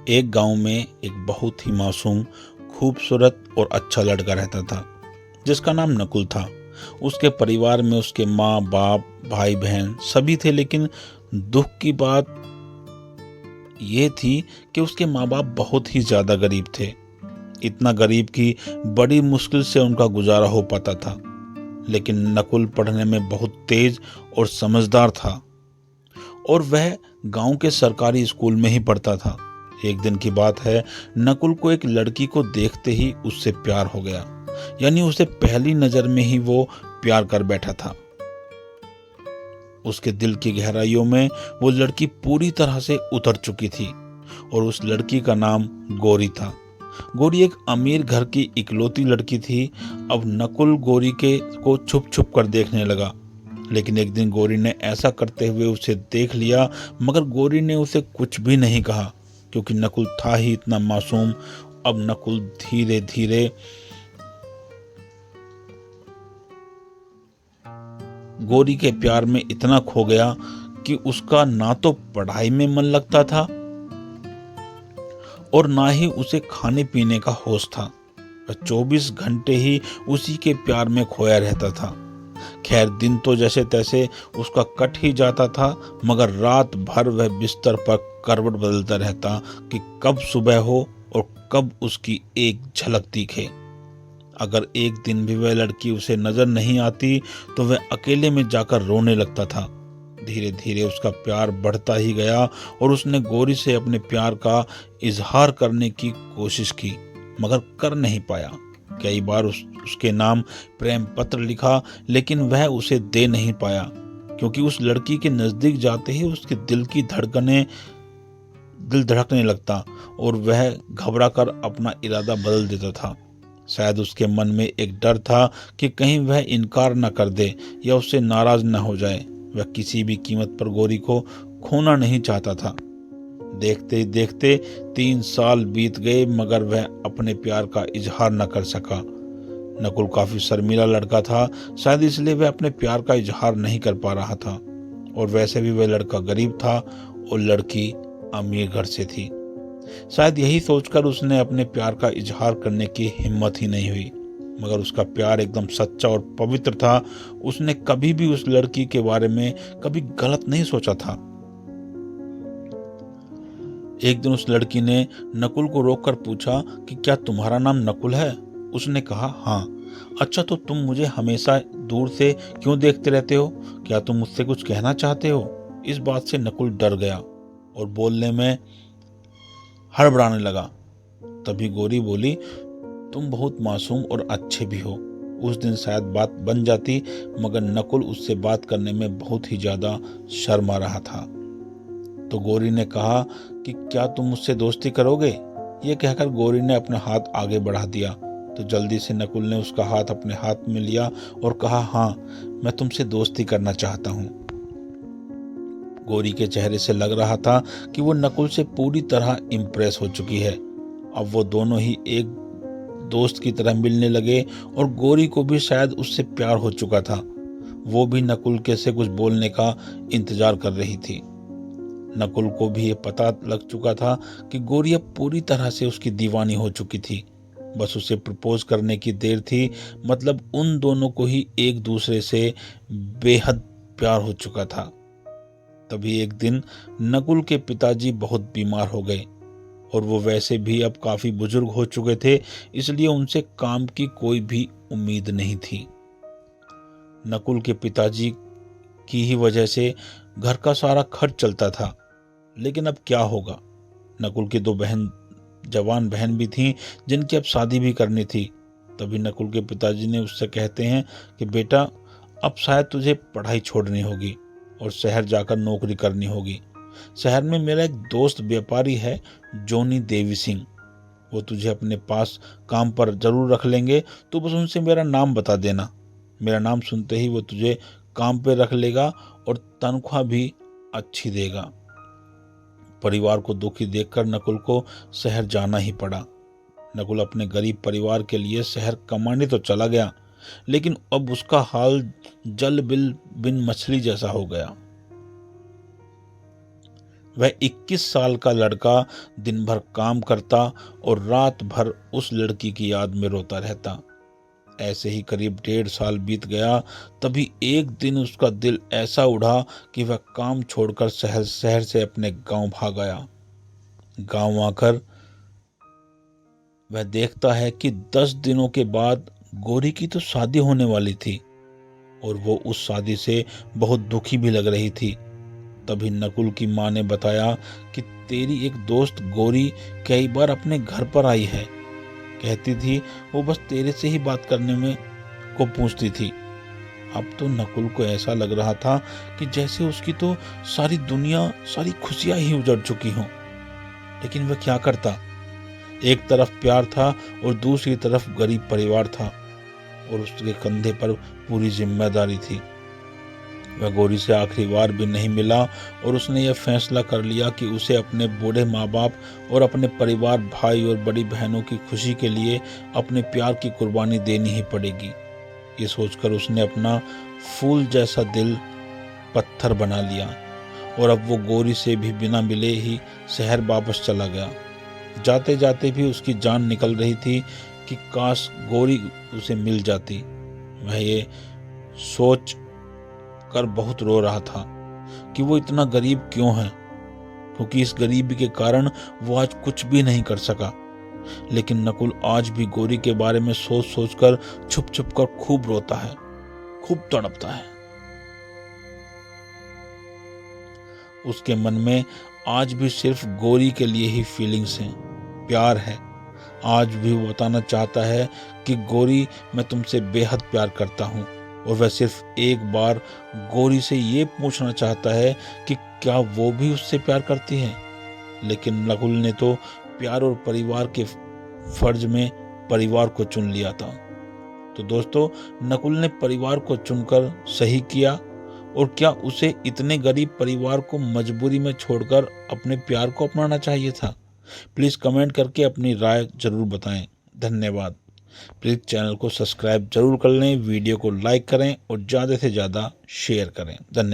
एक गांव में एक बहुत ही मासूम, खूबसूरत और अच्छा लड़का रहता था जिसका नाम नकुल था। उसके परिवार में उसके माँ बाप, भाई बहन सभी थे, लेकिन दुख की बात ये थी कि उसके माँ बाप बहुत ही ज्यादा गरीब थे। इतना गरीब कि बड़ी मुश्किल से उनका गुजारा हो पाता था। लेकिन नकुल पढ़ने में बहुत तेज और समझदार था और वह गांव के सरकारी स्कूल में ही पढ़ता था। एक दिन की बात है, नकुल को एक लड़की को देखते ही उससे प्यार हो गया। यानी उसे पहली नजर में ही वो प्यार कर बैठा था। उसके दिल की गहराइयों में वो लड़की पूरी तरह से उतर चुकी थी और उस लड़की का नाम गौरी था। गौरी एक अमीर घर की इकलौती लड़की थी। अब नकुल गौरी को छुप छुप कर देखने लगा, लेकिन एक दिन गौरी ने ऐसा करते हुए उसे देख लिया, मगर गौरी ने उसे कुछ भी नहीं कहा क्योंकि नकुल था ही इतना मासूम। अब नकुल धीरे धीरे गौरी के प्यार में इतना खो गया कि उसका ना तो पढ़ाई में मन लगता था और ना ही उसे खाने पीने का होश था। वह 24 घंटे ही उसी के प्यार में खोया रहता था। खैर, दिन तो जैसे तैसे उसका कट ही जाता था, मगर रात भर वह बिस्तर पर करवट बदलता रहता कि कब सुबह हो और कब उसकी एक झलक दिखे। अगर एक दिन भी वह लड़की उसे नजर नहीं आती तो वह अकेले में जाकर रोने लगता था। धीरे धीरे उसका प्यार बढ़ता ही गया और उसने गौरी से अपने प्यार का इजहार करने की कोशिश की, मगर कर नहीं पाया। कई बार उसके नाम प्रेम पत्र लिखा, लेकिन वह उसे दे नहीं पाया क्योंकि उस लड़की के नजदीक जाते ही उसके दिल धड़कने लगता और वह घबरा कर अपना इरादा बदल देता था। शायद उसके मन में एक डर था कि कहीं वह इनकार न कर दे या उससे नाराज न हो जाए। वह किसी भी कीमत पर गौरी को खोना नहीं चाहता था। देखते ही देखते 3 साल बीत गए, मगर वह अपने प्यार का इजहार न कर सका। नकुल काफी शर्मीला लड़का था, शायद इसलिए वह अपने प्यार का इजहार नहीं कर पा रहा था। और वैसे भी वह लड़का गरीब था और लड़की अमीर घर से थी। शायद यही सोचकर उसने अपने प्यार का इजहार करने की हिम्मत ही नहीं हुई, मगर उसका प्यार एकदम सच्चा और पवित्र था। उसने कभी भी उस लड़की के बारे में कभी गलत नहीं सोचा था। एक दिन उस लड़की ने नकुल को रोककर पूछा कि क्या तुम्हारा नाम नकुल है? उसने कहा, हाँ। अच्छा, तो तुम मुझे हमेशा दूर से क्यों देखते रहते हो? क्या तुम मुझसे कुछ कहना चाहते हो? इस बात से नकुल डर गया और बोलने में हड़बड़ाने लगा। तभी गौरी बोली, तुम बहुत मासूम और अच्छे भी हो। उस दिन शायद बात बन जाती, मगर नकुल उससे बात करने में बहुत ही ज्यादा शर्मा रहा था। तो गौरी ने कहा कि क्या तुम मुझसे दोस्ती करोगे? यह कहकर गौरी ने अपना हाथ आगे बढ़ा दिया तो जल्दी से नकुल ने उसका हाथ अपने हाथ में लिया और कहा, हाँ, मैं तुमसे दोस्ती करना चाहता हूँ। गौरी के चेहरे से लग रहा था कि वो नकुल से पूरी तरह इम्प्रेस हो चुकी है। अब वो दोनों ही एक दोस्त की तरह मिलने लगे और गौरी को भी शायद उससे प्यार हो चुका था। वो भी नकुल के से कुछ बोलने का इंतजार कर रही थी। नकुल को भी ये पता लग चुका था कि गौरी अब पूरी तरह से उसकी दीवानी हो चुकी थी। बस उसे प्रपोज करने की देर थी। मतलब उन दोनों को ही एक दूसरे से बेहद प्यार हो चुका था। तभी एक दिन नकुल के पिताजी बहुत बीमार हो गए और वो वैसे भी अब काफी बुजुर्ग हो चुके थे, इसलिए उनसे काम की कोई भी उम्मीद नहीं थी। नकुल के पिताजी की ही वजह से घर का सारा खर्च चलता था, लेकिन अब क्या होगा। नकुल की 2 जवान बहन भी थीं जिनकी अब शादी भी करनी थी। तभी नकुल के पिताजी ने उससे कहते हैं कि बेटा, अब शायद तुझे पढ़ाई छोड़नी होगी और शहर जाकर नौकरी करनी होगी। शहर में मेरा एक दोस्त व्यापारी है, जोनी देवी सिंह। वो तुझे अपने पास काम पर जरूर रख लेंगे, तो बस उनसे मेरा नाम बता देना। मेरा नाम सुनते ही वो तुझे काम पे रख लेगा और तनख्वाह भी अच्छी देगा। परिवार को दुखी देखकर नकुल को शहर जाना ही पड़ा। नकुल अपने गरीब परिवार के लिए शहर कमाने तो चला गया, लेकिन अब उसका हाल जल बिल बिन मछली जैसा हो गया। वह 21 साल का लड़का दिन भर काम करता और रात भर उस लड़की की याद में रोता रहता। ऐसे ही करीब 1.5 साल बीत गया। तभी एक दिन उसका दिल ऐसा उड़ा कि वह काम छोड़कर शहर से अपने गांव भाग आया। गांव आकर वह देखता है कि 10 दिनों के बाद गौरी की तो शादी होने वाली थी और वो उस शादी से बहुत दुखी भी लग रही थी। तभी नकुल की माँ ने बताया कि तेरी एक दोस्त गौरी कई बार अपने घर पर आई है। कहती थी वो बस तेरे से ही बात करने में को पूछती थी। अब तो नकुल को ऐसा लग रहा था कि जैसे उसकी तो सारी दुनिया, सारी खुशियां ही उजड़ चुकी हों। लेकिन वह क्या करता। एक तरफ प्यार था और दूसरी तरफ गरीब परिवार था और उसके कंधे पर पूरी जिम्मेदारी थी। वह गौरी से आखिरी बार भी नहीं मिला और उसने यह फैसला कर लिया कि उसे अपने बूढ़े माँ बाप और अपने परिवार, भाई और बड़ी बहनों की खुशी के लिए अपने प्यार की कुर्बानी देनी ही पड़ेगी। ये सोचकर उसने अपना फूल जैसा दिल पत्थर बना लिया और अब वो गौरी से भी बिना मिले ही शहर वापस चला गया। जाते जाते भी उसकी जान निकल रही थी कि काश गौरी उसे मिल जाती। वह ये सोच कर बहुत रो रहा था कि वो इतना गरीब क्यों है, क्योंकि इस गरीबी के कारण वो आज कुछ भी नहीं कर सका। लेकिन नकुल आज भी गौरी के बारे में सोच सोच कर छुप छुप कर खूब रोता है, खूब तड़पता है। उसके मन में आज भी सिर्फ गौरी के लिए ही फीलिंग्स हैं, प्यार है। आज भी वो बताना चाहता है कि गौरी, मैं तुमसे बेहद प्यार करता हूँ। और वह सिर्फ एक बार गौरी से ये पूछना चाहता है कि क्या वो भी उससे प्यार करती है। लेकिन नकुल ने तो प्यार और परिवार के फर्ज में परिवार को चुन लिया था। तो दोस्तों, नकुल ने परिवार को चुनकर सही किया। और क्या उसे इतने गरीब परिवार को मजबूरी में छोड़कर अपने प्यार को अपनाना चाहिए था? प्लीज़ कमेंट करके अपनी राय जरूर बताएं। धन्यवाद। प्लीज़ चैनल को सब्सक्राइब जरूर कर लें, वीडियो को लाइक करें और ज़्यादा से ज़्यादा शेयर करें। धन्यवाद।